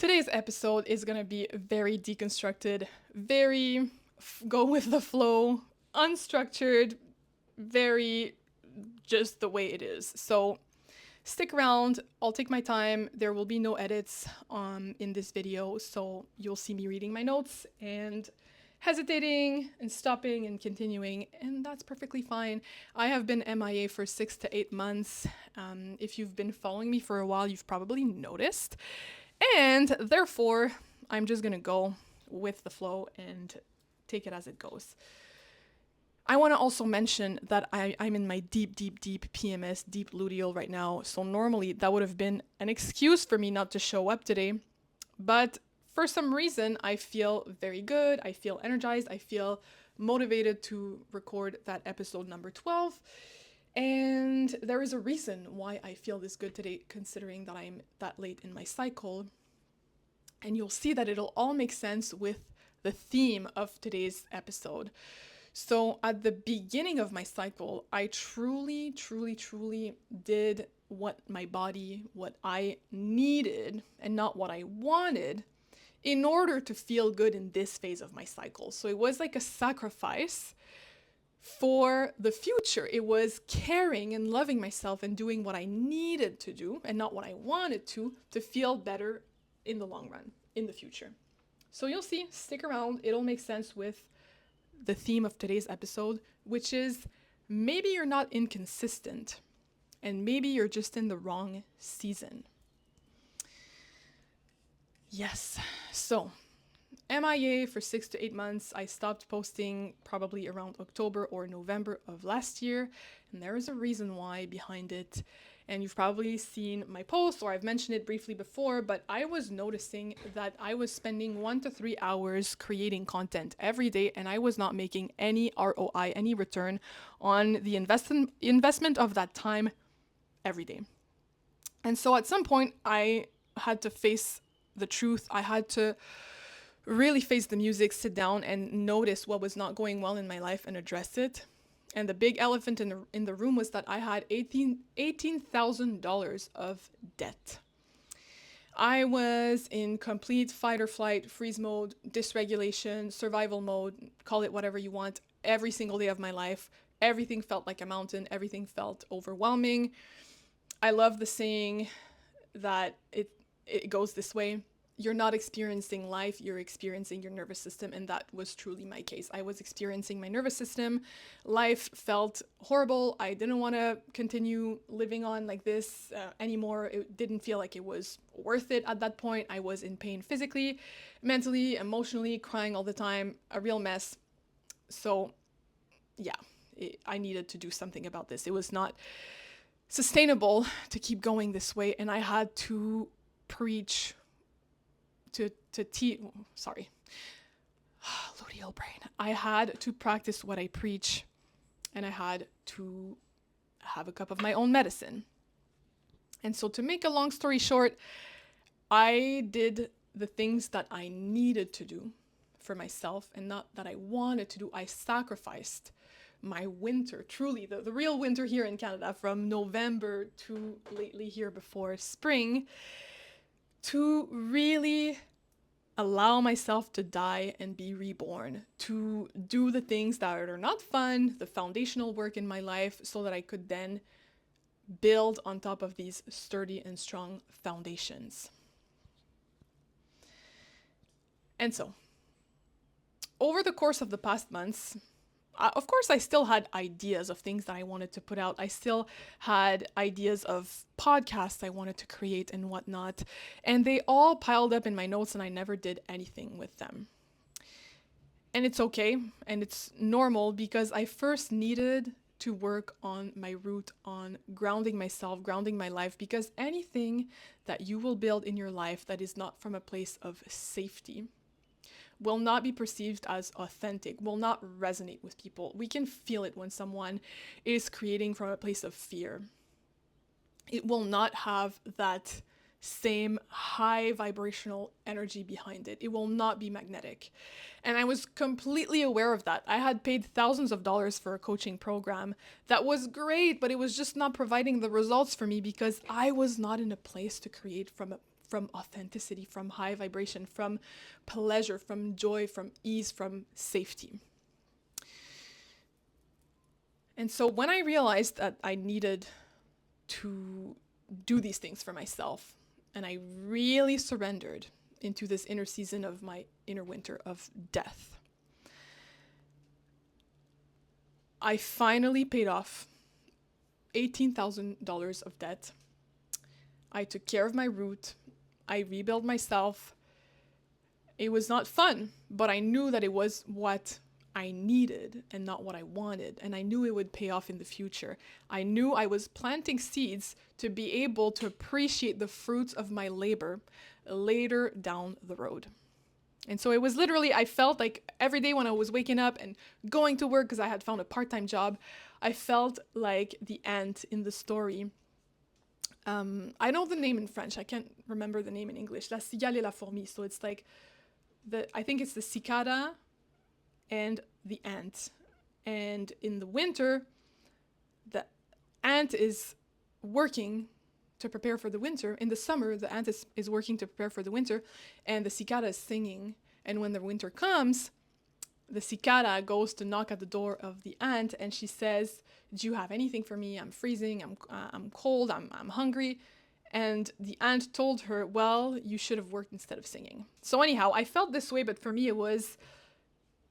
Today's episode is going to be very deconstructed, very go with the flow, unstructured, very just the way it is. So stick around, I'll take my time. There will be no edits in this video, so you'll see me reading my notes and hesitating and stopping and continuing, and that's perfectly fine. I have been MIA for 6 to 8 months. If you've been following me for a while, you've probably noticed. And therefore, I'm just going to go with the flow and take it as it goes. I want to also mention that I'm in my deep PMS, deep luteal right now. So normally that would have been an excuse for me not to show up today. But for some reason, I feel very good. I feel energized. I feel motivated to record that episode number 12. And there is a reason why I feel this good today, considering that I'm that late in my cycle. And you'll see that it'll all make sense with the theme of today's episode. So at the beginning of my cycle, I truly did what my body, what I needed, and not what I wanted in order to feel good in this phase of my cycle. So it was like a sacrifice for the future. It was caring and loving myself and doing what I needed to do and not what I wanted to feel better in the long run, in the future. So you'll see, stick around, it'll make sense with the theme of today's episode, which is maybe you're not inconsistent and maybe you're just in the wrong season. Yes, so MIA for 6 to 8 months. I stopped posting probably around October or November of last year, and there is a reason why behind it. And you've probably seen my post, or I've mentioned it briefly before, but I was noticing that I was spending 1 to 3 hours creating content every day, and I was not making any ROI, any return on the investment of that time every day. And so at some point, I had to face the truth. I had to really face the music, sit down and notice what was not going well in my life and address it. And the big elephant in the room was that I had $18,000 of debt. I was in complete fight or flight, freeze mode, dysregulation, survival mode, call it whatever you want, every single day of my life. Everything felt like a mountain. Everything felt overwhelming. I love the saying that it goes this way. You're not experiencing life, you're experiencing your nervous system, and that was truly my case. I was experiencing my nervous system. Life felt horrible. I didn't want to continue living on like this anymore. It didn't feel like it was worth it at that point. I was in pain physically, mentally, emotionally, crying all the time, a real mess. So yeah, I needed to do something about this. It was not sustainable to keep going this way, and I had to preach luteal brain. I had to practice what I preach, and I had to have a cup of my own medicine. And so to make a long story short, I did the things that I needed to do for myself and not that I wanted to do. I sacrificed my winter, truly the real winter here in Canada, from November to lately here before spring, to really allow myself to die and be reborn, to do the things that are not fun, the foundational work in my life, so that I could then build on top of these sturdy and strong foundations. And so, over the course of the past months, of course, I still had ideas of things that I wanted to put out. I still had ideas of podcasts I wanted to create and whatnot. And they all piled up in my notes and I never did anything with them. And it's okay. And it's normal because I first needed to work on my root, on grounding myself, grounding my life, because anything that you will build in your life that is not from a place of safety will not be perceived as authentic, will not resonate with people. We can feel it when someone is creating from a place of fear. It will not have that same high vibrational energy behind it. It will not be magnetic. And I was completely aware of that. I had paid thousands of dollars for a coaching program that was great, but it was just not providing the results for me because I was not in a place to create from from authenticity, from high vibration, from pleasure, from joy, from ease, from safety. And so when I realized that I needed to do these things for myself, and I really surrendered into this inner season of my inner winter of death, I finally paid off $18,000 of debt. I took care of my root. I rebuilt myself. It was not fun, but I knew that it was what I needed and not what I wanted. And I knew it would pay off in the future. I knew I was planting seeds to be able to appreciate the fruits of my labor later down the road. And so it was literally, I felt like every day when I was waking up and going to work, because I had found a part-time job, I felt like the ant in the story. I know the name in French. I can't remember the name in English. La cigale et la fourmi. So it's like, I think it's the cicada and the ant. And in the winter, the ant is working to prepare for the winter. In the summer, the ant is working to prepare for the winter, and the cicada is singing. And when the winter comes, the cicada goes to knock at the door of the ant, and she says, "Do you have anything for me? I'm freezing. I'm cold. I'm hungry." And the ant told her, "Well, you should have worked instead of singing." So anyhow, I felt this way, but for me, it was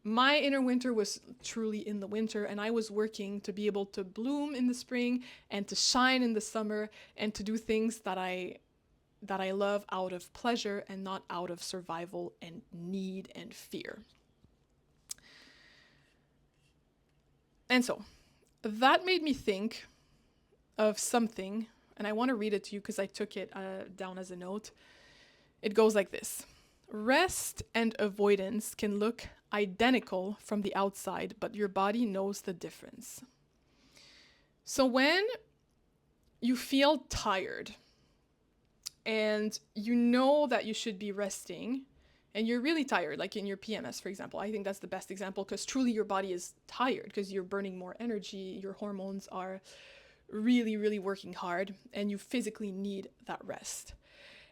my inner winter was truly in the winter, and I was working to be able to bloom in the spring and to shine in the summer and to do things that I love out of pleasure and not out of survival and need and fear. And so that made me think of something, and I want to read it to you because I took it down as a note. It goes like this. Rest and avoidance can look identical from the outside, but your body knows the difference. So when you feel tired and you know that you should be resting and you're really tired, like in your PMS, for example, I think that's the best example because truly your body is tired because you're burning more energy, your hormones are really, really working hard, and you physically need that rest.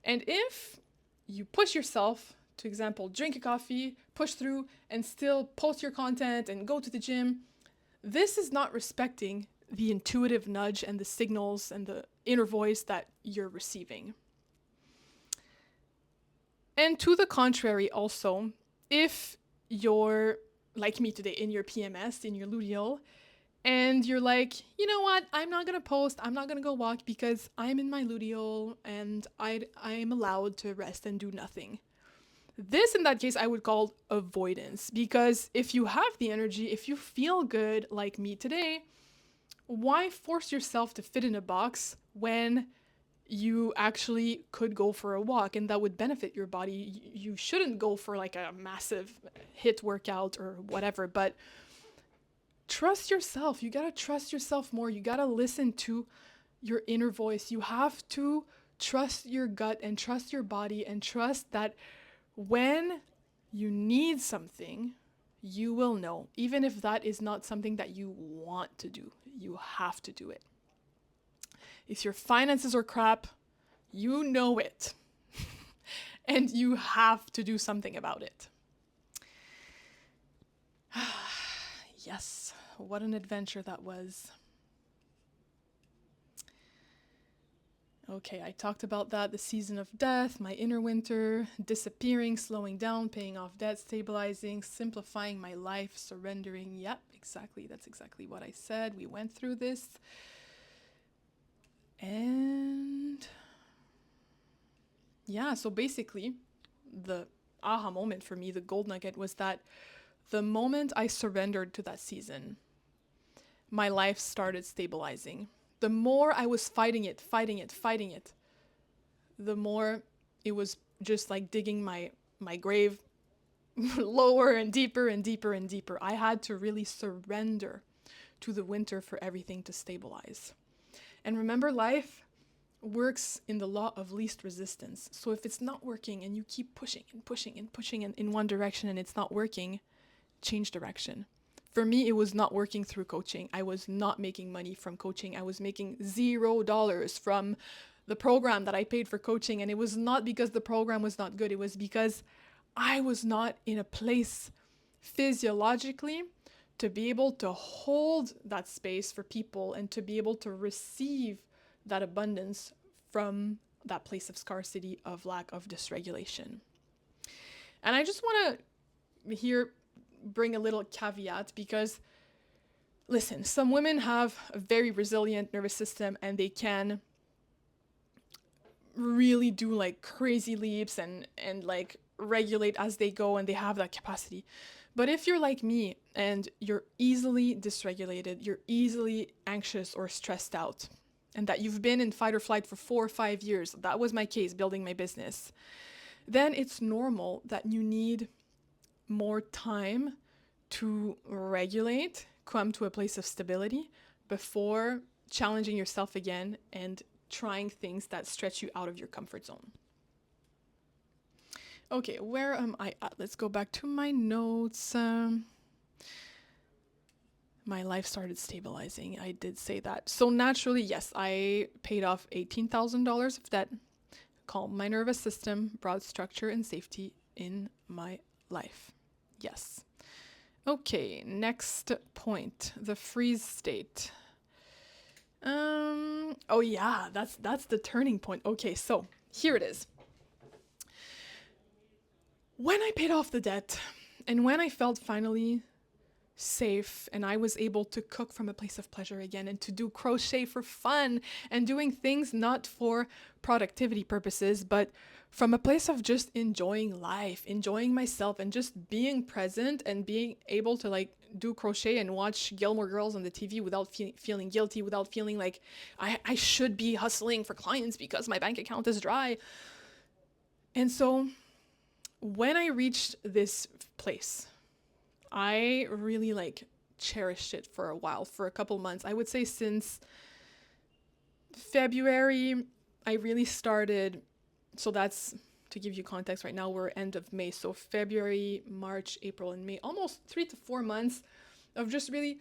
And if you push yourself, to example, drink a coffee, push through, and still post your content and go to the gym, this is not respecting the intuitive nudge and the signals and the inner voice that you're receiving. And to the contrary also, if you're like me today in your PMS, in your luteal, and you're like, you know what, I'm not going to post, I'm not going to go walk because I'm in my luteal and I am allowed to rest and do nothing. This, in that case, I would call avoidance, because if you have the energy, if you feel good like me today, why force yourself to fit in a box when you actually could go for a walk and that would benefit your body? You shouldn't go for like a massive HIIT workout or whatever, but trust yourself. You gotta trust yourself more. You gotta listen to your inner voice. You have to trust your gut and trust your body and trust that when you need something, you will know. Even if that is not something that you want to do, you have to do it. If your finances are crap, you know it. And you have to do something about it. Yes, what an adventure that was. Okay, I talked about that, the season of death, my inner winter, disappearing, slowing down, paying off debt, stabilizing, simplifying my life, surrendering. Yep, exactly. That's exactly what I said. We went through this. And yeah, so basically, the aha moment for me, the gold nugget, was that the moment I surrendered to that season, my life started stabilizing. The more I was fighting it, the more it was just like digging my grave lower and deeper and deeper and deeper. I had to really surrender to the winter for everything to stabilize. And remember, life works in the law of least resistance. So if it's not working and you keep pushing and pushing and pushing in one direction and it's not working, change direction. For me, it was not working through coaching. I was not making money from coaching. I was making $0 from the program that I paid for coaching. And it was not because the program was not good. It was because I was not in a place physiologically to be able to hold that space for people and to be able to receive that abundance from that place of scarcity, of lack, of dysregulation. And I just want to here bring a little caveat because, listen, some women have a very resilient nervous system and they can really do like crazy leaps and like regulate as they go, and they have that capacity. But if you're like me and you're easily dysregulated, you're easily anxious or stressed out, and that you've been in fight or flight for 4 or 5 years, that was my case building my business, then it's normal that you need more time to regulate, come to a place of stability before challenging yourself again and trying things that stretch you out of your comfort zone. Okay, where am I at? Let's go back to my notes. My life started stabilizing. I did say that. So naturally, yes, I paid off $18,000 of debt, calmed my nervous system, brought structure and safety in my life. Yes. Okay, next point, the freeze state. Oh yeah, that's the turning point. Okay, so here it is. When I paid off the debt and when I felt finally safe and I was able to cook from a place of pleasure again and to do crochet for fun and doing things not for productivity purposes, but from a place of just enjoying life, enjoying myself, and just being present and being able to like do crochet and watch Gilmore Girls on the TV without feeling guilty, without feeling like I should be hustling for clients because my bank account is dry. And so when I reached this place, I really like cherished it for a while, for a couple months. I would say since February, I really started. So that's to give you context. Right now we're end of May. So February, March, April, and May, almost 3 to 4 months of just really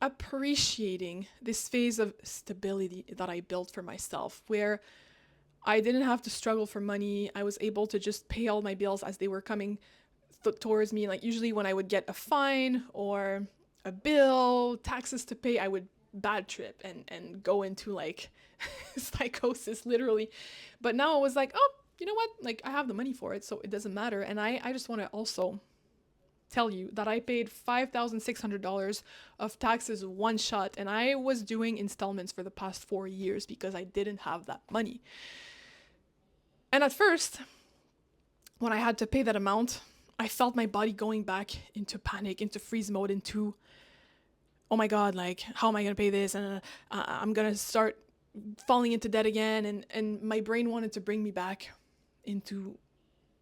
appreciating this phase of stability that I built for myself, where I didn't have to struggle for money. I was able to just pay all my bills as they were coming towards me. Like usually when I would get a fine or a bill, taxes to pay, I would bad trip and go into like psychosis literally. But now I was like, oh, you know what? Like I have the money for it, so it doesn't matter. And I just want to also tell you that I paid $5,600 of taxes one shot, and I was doing installments for the past 4 years because I didn't have that money. And at first, when I had to pay that amount, I felt my body going back into panic, into freeze mode, into, oh my God, like, how am I going to pay this? And I'm going to start falling into debt again. And my brain wanted to bring me back into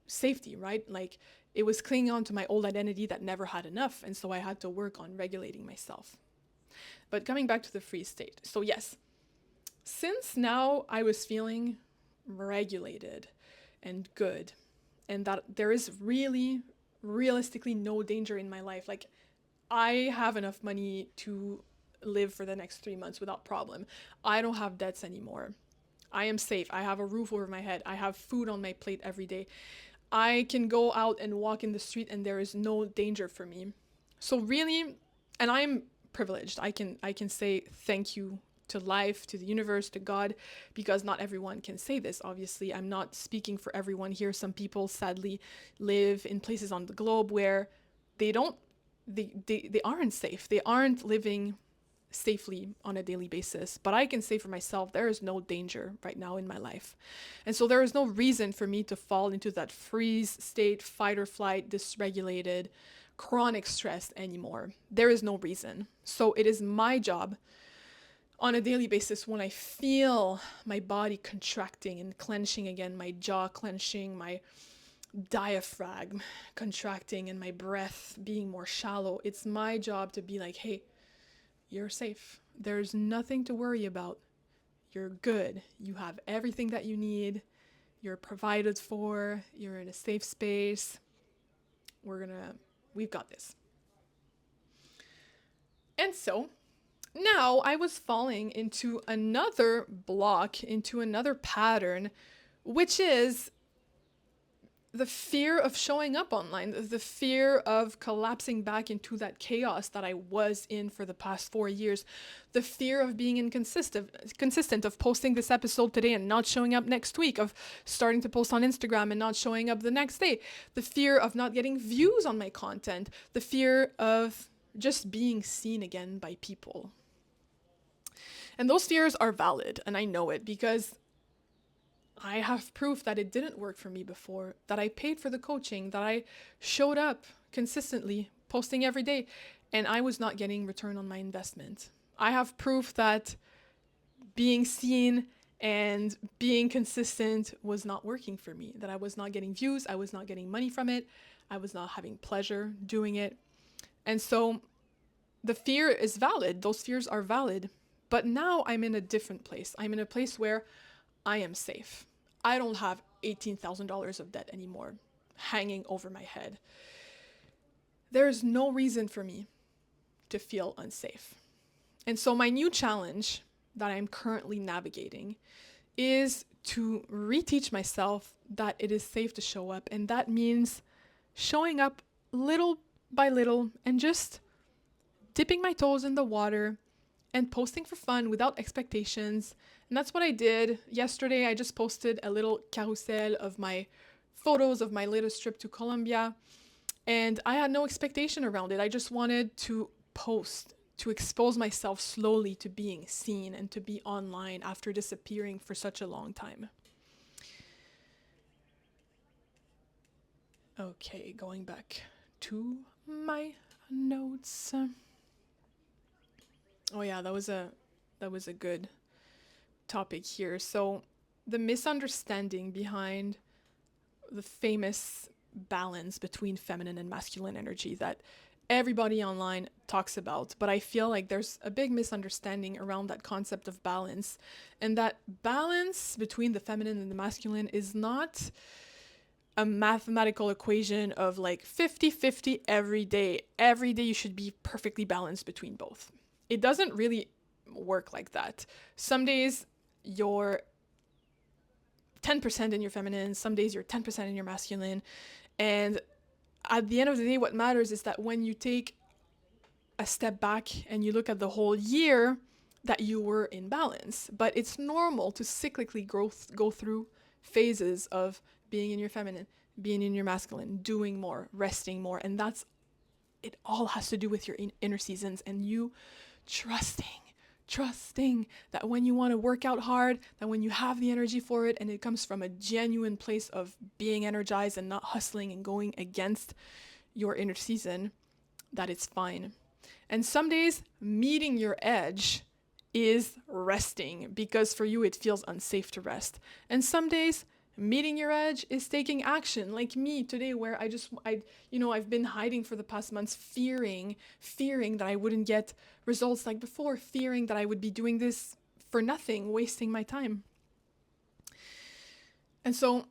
safety, right? Like, it was clinging on to my old identity that never had enough. And so I had to work on regulating myself. But coming back to the freeze state. So yes, since now I was feeling regulated and good, and that there is really realistically no danger in my life. Like I have enough money to live for the next 3 months without problem. I don't have debts anymore. I am safe. I have a roof over my head. I have food on my plate every day. I can go out and walk in the street and there is no danger for me. So really, and I'm privileged. I can say thank you to life, to the universe, to God, because not everyone can say this. Obviously, I'm not speaking for everyone here. Some people sadly live in places on the globe where they aren't safe. They aren't living safely on a daily basis. But I can say for myself, there is no danger right now in my life. And so there is no reason for me to fall into that freeze state, fight or flight, dysregulated, chronic stress anymore. There is no reason. So it is my job on a daily basis, when I feel my body contracting and clenching again, my jaw clenching, my diaphragm contracting, and my breath being more shallow, it's my job to be like, hey, you're safe. There's nothing to worry about. You're good. You have everything that you need. You're provided for. You're in a safe space. We've got this. And so now I was falling into another block, into another pattern, which is the fear of showing up online, the fear of collapsing back into that chaos that I was in for the past 4 years, the fear of being consistent, of posting this episode today and not showing up next week, of starting to post on Instagram and not showing up the next day, the fear of not getting views on my content, the fear of just being seen again by people. And those fears are valid, and I know it because I have proof that it didn't work for me before, that I paid for the coaching, that I showed up consistently, posting every day, and I was not getting return on my investment. I have proof that being seen and being consistent was not working for me, that I was not getting views, I was not getting money from it, I was not having pleasure doing it. And so the fear is valid, those fears are valid, but now I'm in a different place. I'm in a place where I am safe. I don't have $18,000 of debt anymore hanging over my head. There is no reason for me to feel unsafe. And so my new challenge that I'm currently navigating is to reteach myself that it is safe to show up. And that means showing up little by little and just dipping my toes in the water and posting for fun without expectations. And that's what I did yesterday. I just posted a little carousel of my photos of my latest trip to Colombia, and I had no expectation around it. I just wanted to post, to expose myself slowly to being seen and to be online after disappearing for such a long time. Okay, going back to my notes. Oh yeah, that was a good topic here. So the misunderstanding behind the famous balance between feminine and masculine energy that everybody online talks about, but I feel like there's a big misunderstanding around that concept of balance, and that balance between the feminine and the masculine is not a mathematical equation of like 50-50 every day. Every day you should be perfectly balanced between both. It doesn't really work like that. Some days you're 10% in your feminine, some days you're 10% in your masculine. And at the end of the day, what matters is that when you take a step back and you look at the whole year, that you were in balance. But it's normal to cyclically go through phases of being in your feminine, being in your masculine, doing more, resting more. And it all has to do with your inner seasons and you trusting that when you want to work out hard, that when you have the energy for it and it comes from a genuine place of being energized and not hustling and going against your inner season, that it's fine. And some days meeting your edge is resting because for you it feels unsafe to rest. And some days meeting your edge is taking action, like me today, where I've been hiding for the past months, fearing that I wouldn't get results like before, fearing that I would be doing this for nothing, wasting my time. And so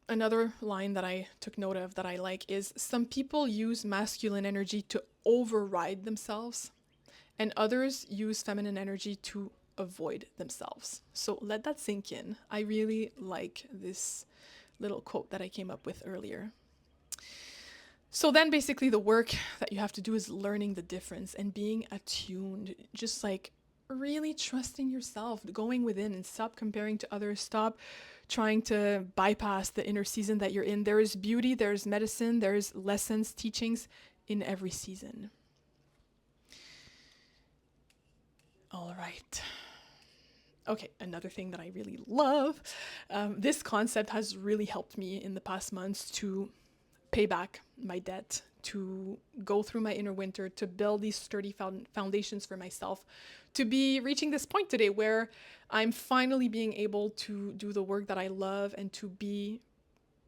another line that I took note of that I like is some people use masculine energy to override themselves, and others use feminine energy to avoid themselves. So let that sink in. I really like this little quote that I came up with earlier. So then basically the work that you have to do is learning the difference and being attuned, just like really trusting yourself, going within and stop comparing to others, stop trying to bypass the inner season that you're in. There is beauty, there's medicine, there's lessons, teachings in every season. All right. Okay, another thing that I really love, this concept has really helped me in the past months to pay back my debt, to go through my inner winter, to build these sturdy foundations for myself, to be reaching this point today where I'm finally being able to do the work that I love and to be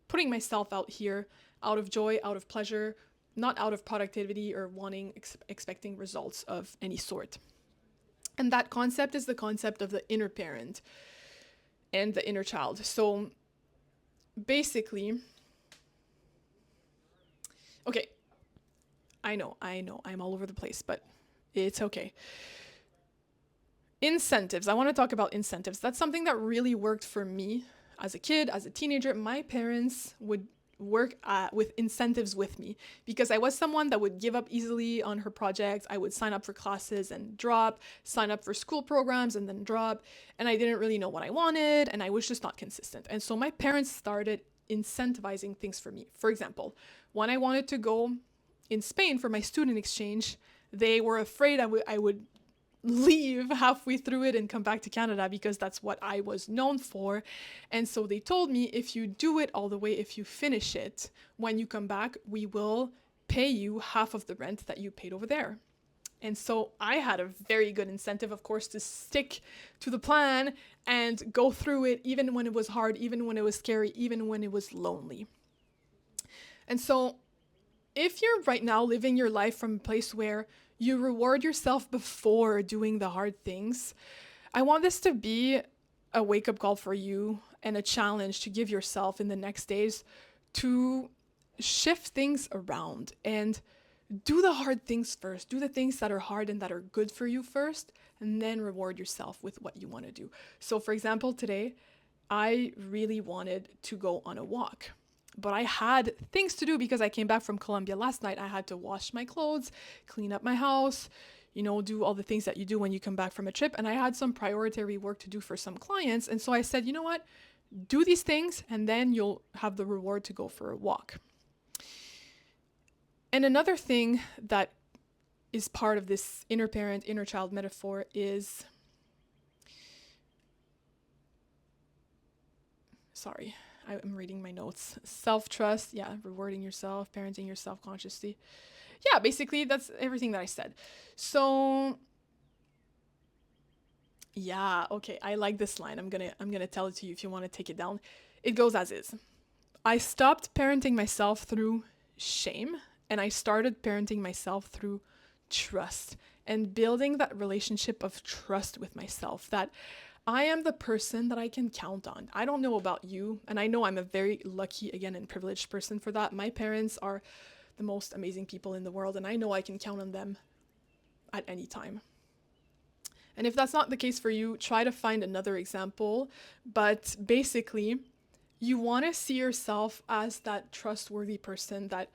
putting myself out here out of joy, out of pleasure, not out of productivity or expecting results of any sort. And that concept is the concept of the inner parent and the inner child. So basically, okay, I know, I'm all over the place, but it's okay. Incentives. I want to talk about incentives. That's something that really worked for me as a kid, as a teenager. My parents would work with incentives with me because I was someone that would give up easily on her projects. I would sign up for classes and drop, sign up for school programs and then drop. And I didn't really know what I wanted and I was just not consistent. And so my parents started incentivizing things for me. For example, when I wanted to go in Spain for my student exchange, they were afraid I would leave halfway through it and come back to Canada because that's what I was known for. And so they told me, if you do it all the way, if you finish it, when you come back, we will pay you half of the rent that you paid over there. And so I had a very good incentive, of course, to stick to the plan and go through it, even when it was hard, even when it was scary, even when it was lonely. And so if you're right now living your life from a place where you reward yourself before doing the hard things, I want this to be a wake-up call for you and a challenge to give yourself in the next days to shift things around and do the hard things first. Do the things that are hard and that are good for you first, and then reward yourself with what you want to do. So for example, today, I really wanted to go on a walk. But I had things to do because I came back from Colombia last night. I had to wash my clothes, clean up my house, do all the things that you do when you come back from a trip. And I had some priority work to do for some clients. And so I said, you know what? Do these things and then you'll have the reward to go for a walk. And another thing that is part of this inner parent, inner child metaphor is, I'm reading my notes. Self-trust, yeah, rewarding yourself, parenting yourself consciously. Yeah, basically that's everything that I said. So yeah, okay, I like this line. I'm gonna tell it to you if you want to take it down. It goes as is. I stopped parenting myself through shame and I started parenting myself through trust and building that relationship of trust with myself, that I am the person that I can count on. I don't know about you, and I know I'm a very lucky, again, and privileged person for that. My parents are the most amazing people in the world, and I know I can count on them at any time. And if that's not the case for you, try to find another example. But basically, you want to see yourself as that trustworthy person that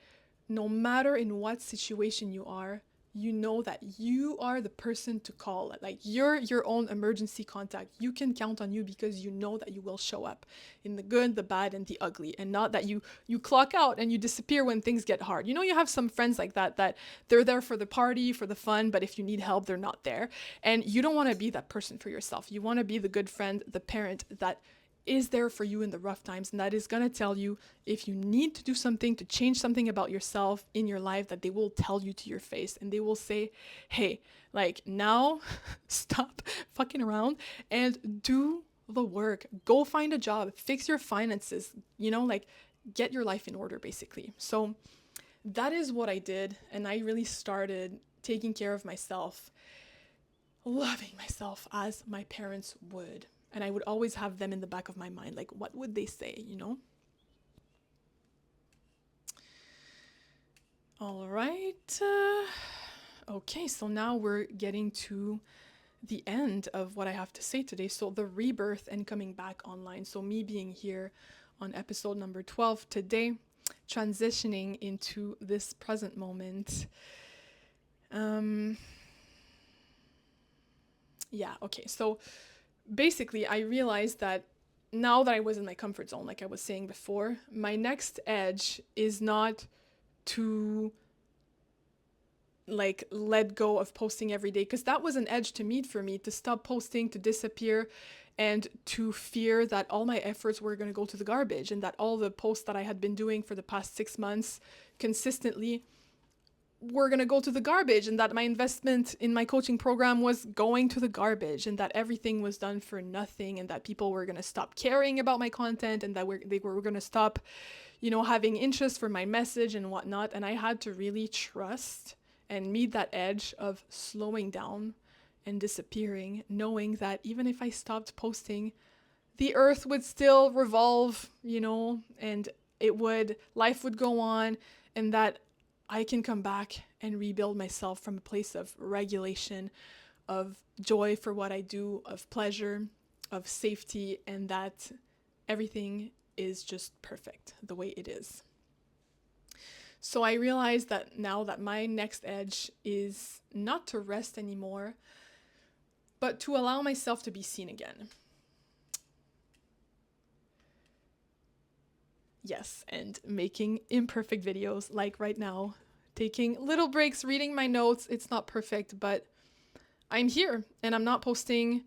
no matter in what situation you are, you know that you are the person to call. Like you're your own emergency contact. You can count on you because you know that you will show up in the good, the bad, and the ugly, and not that you clock out and you disappear when things get hard. You have some friends like that they're there for the party, for the fun, but if you need help, they're not there. And you don't want to be that person for yourself. You want to be the good friend, the parent that is there for you in the rough times, and that is going to tell you if you need to do something to change something about yourself in your life, that they will tell you to your face and they will say, hey, like now stop fucking around and do the work. Go find a job, fix your finances, get your life in order basically. So that is what I did, and I really started taking care of myself, loving myself as my parents would. And I would always have them in the back of my mind, like, what would they say, All right. Okay, so now we're getting to the end of what I have to say today. So the rebirth and coming back online. So me being here on episode number 12 today, transitioning into this present moment. Yeah, okay, so basically, I realized that now that I was in my comfort zone, like I was saying before, my next edge is not to let go of posting every day, because that was an edge to meet for me, to stop posting, to disappear, and to fear that all my efforts were going to go to the garbage, and that all the posts that I had been doing for the past 6 months consistently were going to go to the garbage, and that my investment in my coaching program was going to the garbage, and that everything was done for nothing, and that people were going to stop caring about my content, and that they were going to stop, having interest for my message and whatnot. And I had to really trust and meet that edge of slowing down and disappearing, knowing that even if I stopped posting, the earth would still revolve, and life would go on, and that I can come back and rebuild myself from a place of regulation, of joy for what I do, of pleasure, of safety, and that everything is just perfect the way it is. So I realized that now that my next edge is not to rest anymore, but to allow myself to be seen again. Yes, and making imperfect videos like right now, taking little breaks, reading my notes. It's not perfect, but I'm here and I'm not posting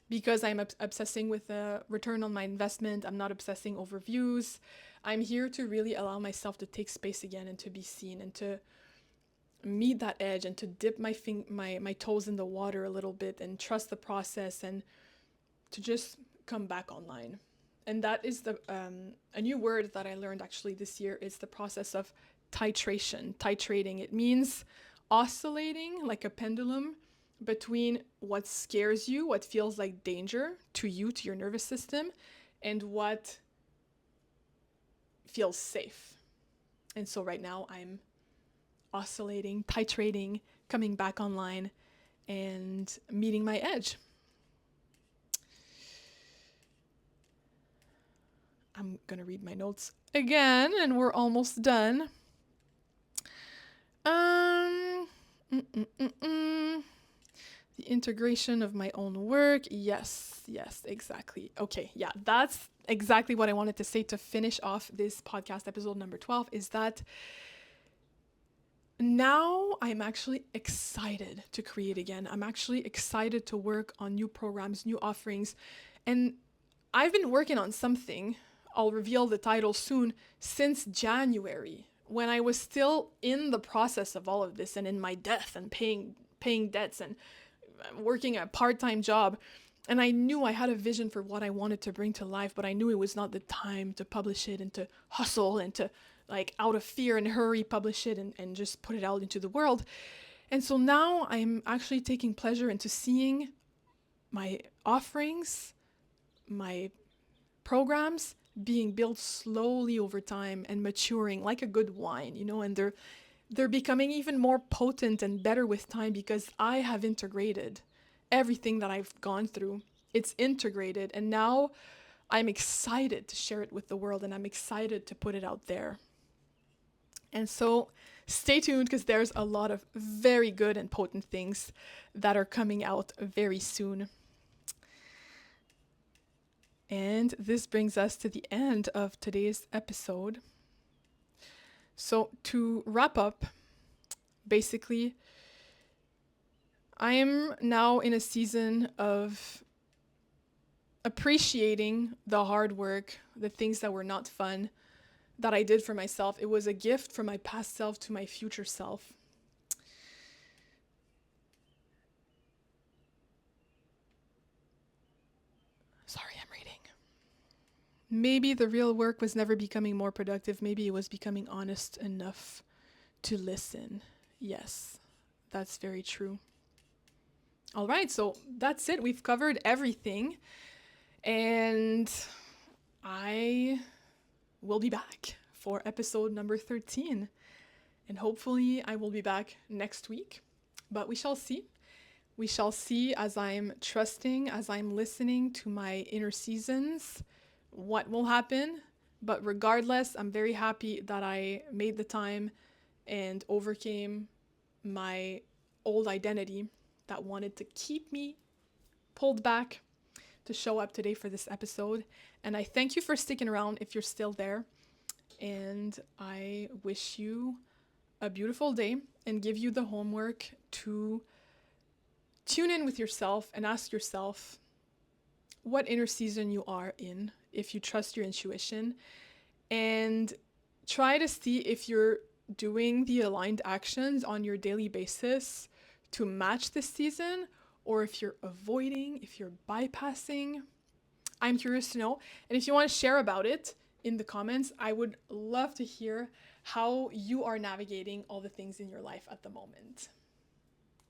because I'm obsessing with the return on my investment. I'm not obsessing over views. I'm here to really allow myself to take space again and to be seen and to meet that edge and to dip my toes in the water a little bit and trust the process and to just come back online. And that is a new word that I learned actually this year is the process of titration. Titrating. It means oscillating like a pendulum between what scares you, what feels like danger to you, to your nervous system, and what feels safe. And so right now I'm oscillating, titrating, coming back online, and meeting my edge. I'm going to read my notes again, and we're almost done. The integration of my own work. Yes, exactly. Okay, yeah, that's exactly what I wanted to say to finish off this podcast episode number 12 is that now I'm actually excited to create again. I'm actually excited to work on new programs, new offerings, and I've been working on something, I'll reveal the title soon, since January, when I was still in the process of all of this and in my debt and paying debts and working a part-time job. And I knew I had a vision for what I wanted to bring to life, but I knew it was not the time to publish it and to hustle and to like out of fear and hurry publish it and just put it out into the world. And so now I'm actually taking pleasure into seeing my offerings, my programs being built slowly over time and maturing like a good wine, and they're becoming even more potent and better with time because I have integrated everything that I've gone through. It's integrated, and now I'm excited to share it with the world, and I'm excited to put it out there. And so stay tuned because there's a lot of very good and potent things that are coming out very soon. And this brings us to the end of today's episode. So to wrap up, basically, I am now in a season of appreciating the hard work, the things that were not fun that I did for myself. It was a gift from my past self to my future self. Sorry, I'm reading. Maybe the real work was never becoming more productive. Maybe it was becoming honest enough to listen. Yes, that's very true. All right, so that's it. We've covered everything. And I will be back for episode number 13. And hopefully I will be back next week. But we shall see. We shall see as I'm trusting, as I'm listening to my inner seasons, what will happen. But regardless, I'm very happy that I made the time and overcame my old identity that wanted to keep me pulled back to show up today for this episode. And I thank you for sticking around if you're still there. And I wish you a beautiful day and give you the homework to tune in with yourself and ask yourself what inner season you are in, if you trust your intuition, and try to see if you're doing the aligned actions on your daily basis to match this season, or if you're avoiding, if you're bypassing. I'm curious to know. And if you want to share about it in the comments, I would love to hear how you are navigating all the things in your life at the moment.